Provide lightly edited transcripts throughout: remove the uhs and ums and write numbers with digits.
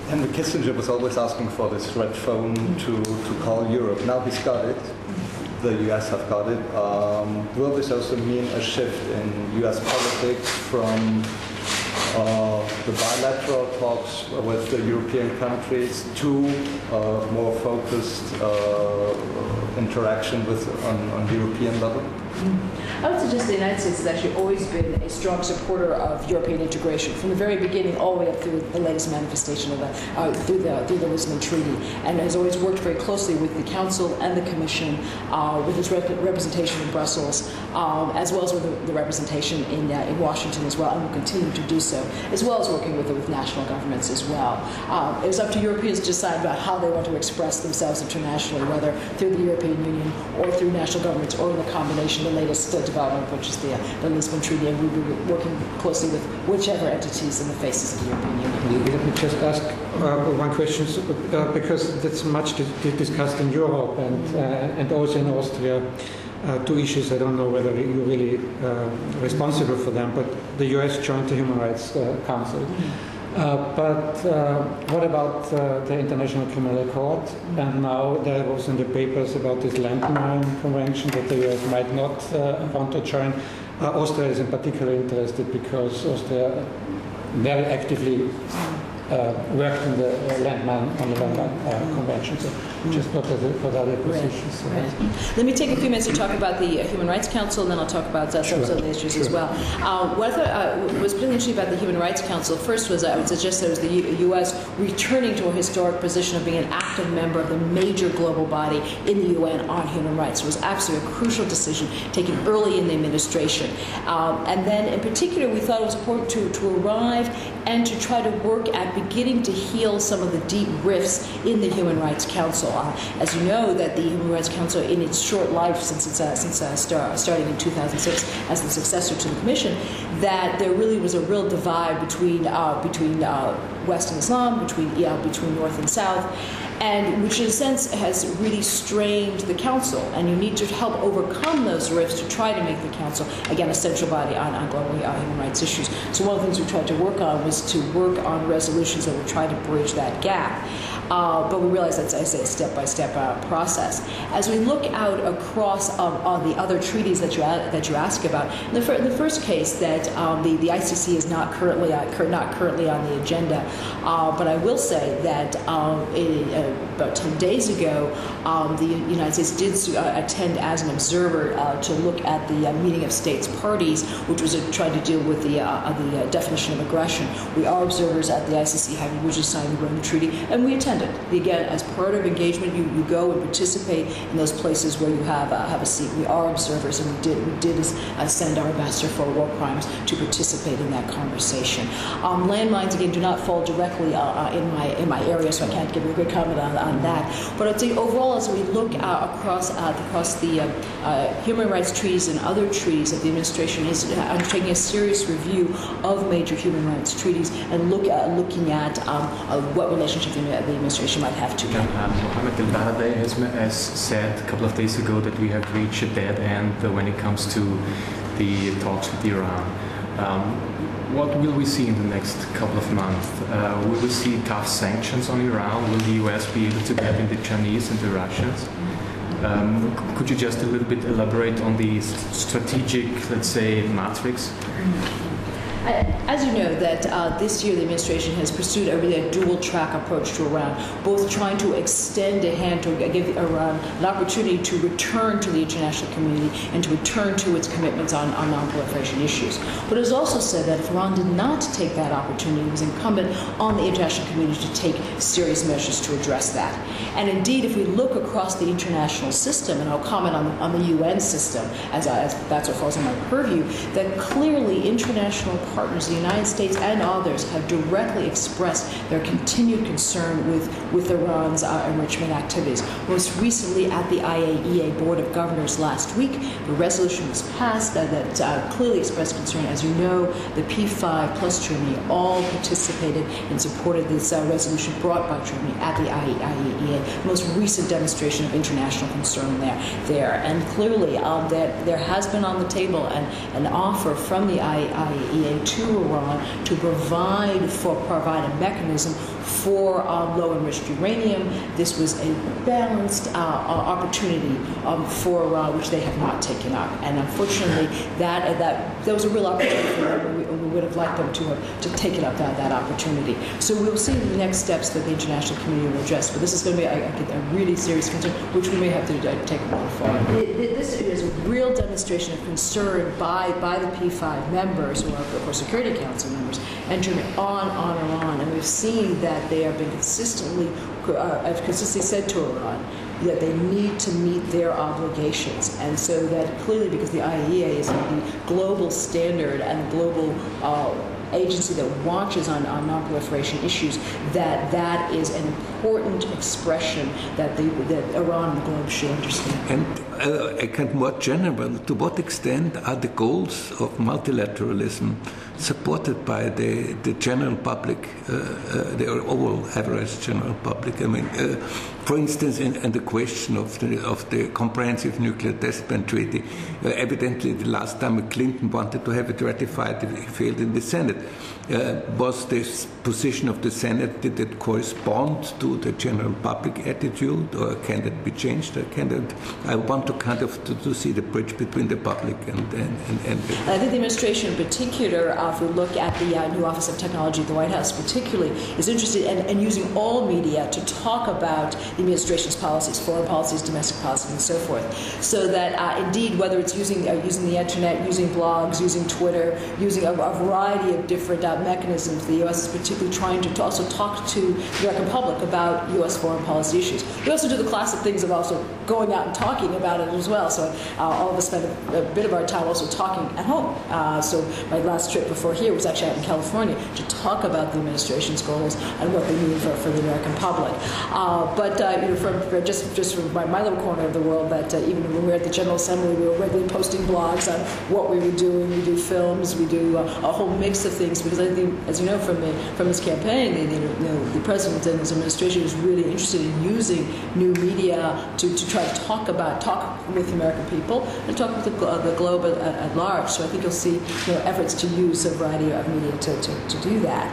Henry Kissinger was always asking for this red phone to call Europe. Now he's got it. The US have got it. Will this also mean a shift in US politics from the bilateral talks with the European countries to more focused interaction on European level? I would suggest the United States has actually always been a strong supporter of European integration from the very beginning, all the way up through the latest manifestation of through the Lisbon Treaty, and has always worked very closely with the Council and the Commission, with its representation in Brussels, as well as with the representation in Washington as well, and will continue to do so, as well as working with national governments as well. It was up to Europeans to decide about how they want to express themselves internationally, whether through the European Union or through national governments or in the combination. The latest development, which is the Lisbon Treaty, and we will be working closely with whichever entities in the faces of the European Union. Let me just ask one question, because that's much discussed in Europe and also in Austria. Two issues, I don't know whether you're really responsible for them, but the US joined the Human Rights Council. But what about the International Criminal Court? And now there was in the papers about this landmine convention that the US might not want to join. Austria is in particular interested because Austria very actively worked in the landmine convention. So just not for the other positions. Right. Right. Let me take a few minutes to talk about the Human Rights Council, and then I'll talk about some of the issues as well. What I thought was really interesting about the Human Rights Council, first was I would suggest that it was the U.S. returning to a historic position of being an active member of the major global body in the UN on human rights. It was absolutely a crucial decision taken early in the administration. And then in particular, we thought it was important to arrive and to try to work at beginning to heal some of the deep rifts in the Human Rights Council. As you know, that the Human Rights Council, in its short life since starting in 2006 as the successor to the Commission, that there really was a real divide between West and Islam, between North and South, and which in a sense has really strained the Council. And you need to help overcome those rifts to try to make the Council, again, a central body on global human rights issues. So one of the things we tried to work on was to work on resolutions that would try to bridge that gap. But we realize that's, as I say, a step-by-step process. As we look out across on the other treaties that you ask about, in the first case, that the ICC is not currently on the agenda, but I will say that about 10 days ago, the United States did attend as an observer to look at the meeting of states parties, which was trying to deal with the definition of aggression. We are observers at the ICC, having originally signed the Rome Treaty, and we attended. Again, as part of engagement, you go and participate in those places where you have a seat. We are observers, and we did send our ambassador for war crimes to participate in that conversation. Landmines, again, do not fall directly in my area, so I can't give you a good comment on that. But I'd say overall, as we look across the human rights treaties and other treaties, that the administration is undertaking a serious review of major human rights treaties and looking at what relationship the administration might have to. Mohammed El-Baradei has said a couple of days ago that we have reached a dead end when it comes to the talks with Iran. What will we see in the next couple of months? Will we see tough sanctions on Iran? Will the US be able to get in the Chinese and the Russians? Could you just a little bit elaborate on the strategic, let's say, matrix? As you know, that this year the administration has pursued a dual-track approach to Iran, both trying to extend a hand to give Iran an opportunity to return to the international community and to return to its commitments on non-proliferation issues. But it was also said that if Iran did not take that opportunity, it was incumbent on the international community to take serious measures to address that. And indeed, if we look across the international system, and I'll comment on the UN system, as that's what falls in my purview, that clearly international partners, the United States and others, have directly expressed their continued concern with Iran's enrichment activities. Most recently at the IAEA Board of Governors last week, the resolution was passed that clearly expressed concern. As you know, the P5 plus Germany all participated and supported this resolution brought by Germany at the IAEA, most recent demonstration of international concern there. And clearly that there has been on the table an offer from the IAEA to Iran to provide a mechanism for low-enriched uranium. This was a balanced opportunity for Iran, which they have not taken up. And unfortunately, that was a real opportunity for them. We would have liked them to take it up, that opportunity. So we'll see the next steps that the international community will address. But this is going to be a really serious concern, which we may have to take going forward. This is a real demonstration of concern by the P5 members, who are, of course, Security Council members, entering on Iran. And we've seen that they have been have consistently said to Iran that they need to meet their obligations. And so that clearly, because the IAEA is the global standard and global agency that watches on non-proliferation issues, that is an important expression that Iran and the globe should understand. And again, more general, to what extent are the goals of multilateralism supported by the general public, the overall average general public? I mean, for instance, in the question of the Comprehensive Nuclear Test Ban Treaty, evidently the last time Clinton wanted to have it ratified, it failed in the Senate. Was this position of the Senate, did it correspond to the general public attitude, or can it be changed? I want to kind of to see the bridge between the public and I think the administration in particular, if we look at the new Office of Technology at the White House particularly, is interested in using all media to talk about the administration's policies, foreign policies, domestic policies, and so forth. So that indeed, whether it's using the internet, using blogs, using Twitter, using a variety of different mechanisms, the U.S. is particularly trying to also talk to the American public about U.S. foreign policy issues. We also do the classic things of also going out and talking about it as well. So all of us spend a bit of our time also talking at home. So my last trip before here was actually out in California to talk about the administration's goals and what they mean for the American public. But from just from my little corner of the world, that even when we were at the General Assembly, we were regularly posting blogs on what we were doing. We do films, we do a whole mix of things, because I think, as you know from his campaign, the president and his administration is really interested in using new media to try to talk with the American people and talk with the globe at large. So I think you'll see efforts to use a variety of media to do that.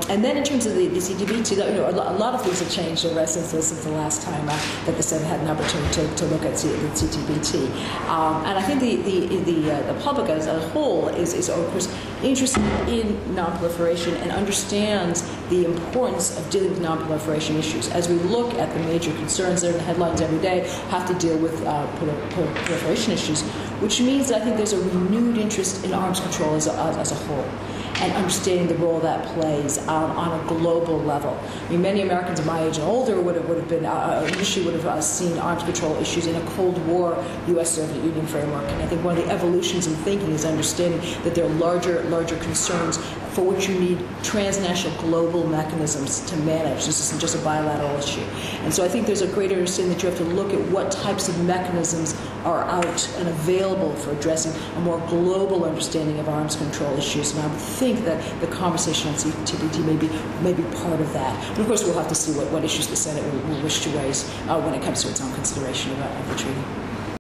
And then in terms of the CTBT, a lot of things have changed since the last time that the Senate had an opportunity to look at the CTBT. And I think the public as a whole is of course interested in non-proliferation and understands the importance of dealing with non-proliferation issues. As we look at the major concerns that are in the headlines every day, have to deal with proliferation issues, which means that I think there's a renewed interest in arms control as a whole, and understanding the role that plays on a global level. I mean, many Americans my age and older would have been initially would have seen arms control issues in a Cold War U.S.-Soviet Union framework. And I think one of the evolutions in thinking is understanding that there are larger concerns for which you need transnational global mechanisms to manage. This isn't just a bilateral issue. And so I think there's a greater understanding that you have to look at what types of mechanisms are out and available for addressing a more global understanding of arms control issues. And I would think that the conversation on CTBT may be part of that. And of course, we'll have to see what issues the Senate will wish to raise when it comes to its own consideration of the treaty.